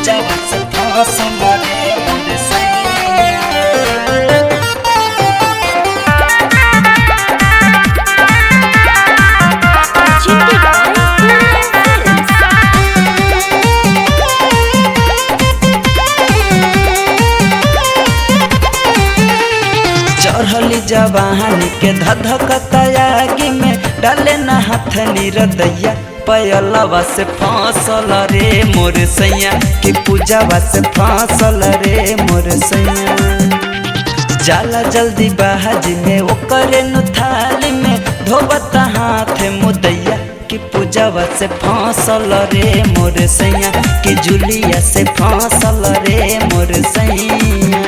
पूजावा से फसल रे मोर सैया। चढ़ली जवानी के धधकता आगे में डाले न हाथ निरदैया पयलवा से फसल रे मोर सैया कि पूजावा से फसल रे मोर सैया। जाला जल्दी बाहज में ओकरे नु थाली में धोबता हाथ मुदैया कि पूजावा से फसल रे मोर सैया कि जुलिया से फसल रे मोर सैया।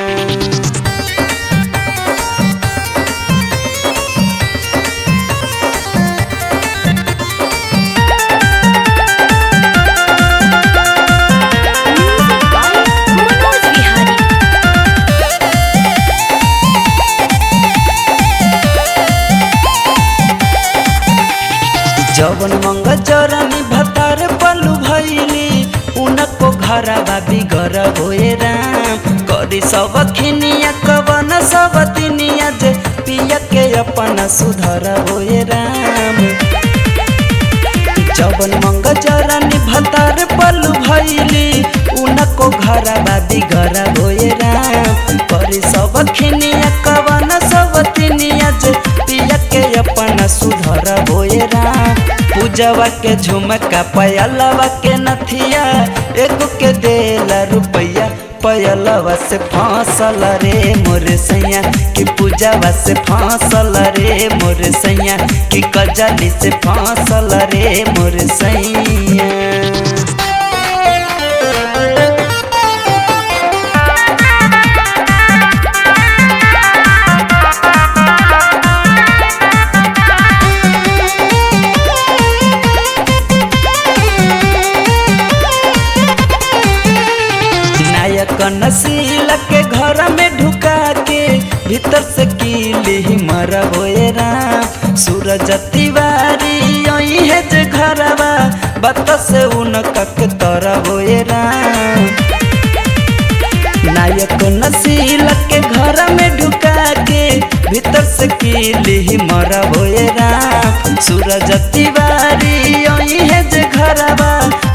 जवन मंग जरनी भतार पलू भैली उनको घरवा बिगर होए राम करी सब खिनिया कवन सब दिनिया जे पिया के अपन सुधर होए राम। जवन मंग जरनी भतार पलू भैली उनको घरवा बिगर होए राम करी सब खिनिया कवन सब दिनिया जे पिया के अपन सुधर होए राम। पूजावा के झुमका पयलवा के नथिया एगो के देला रुपैया पयलवा से फसल रे मोर सैया कि पूजावा से फसल रे मोर सैया कि कजली से फसल रे मोर सैया। नसीला के घर में ढुका के भीतर से कीली मर होए राम। सूरज तिवारी यही है जे घरवा बत से उनका के तर होए राम। नायक नसीला के घर में ढुका के भीतर से कीली मर होए राम। सूरज तिवारी यही है जे घरवा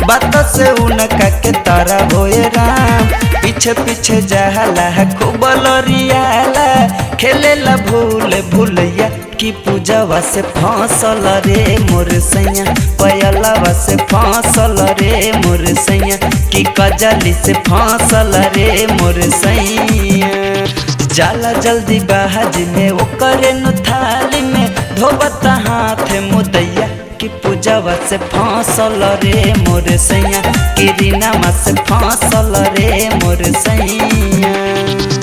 बात से उनका के तारा होए राम। पीछे पीछे जहला खूब लरियाला खेलेला भूल भूलैया कि पूजावा से फसल रे मोर सैया पयलवा से फसल रे मोर सैया कि कजली से फसल रे मोर सैया। जाला जल्दी बाहज में ओकरे नु थाली में धोबता हाथ मुदैया कि पूजावा से फसल रे मोर सैया कि रीनामा से फसल रे मोर सैया।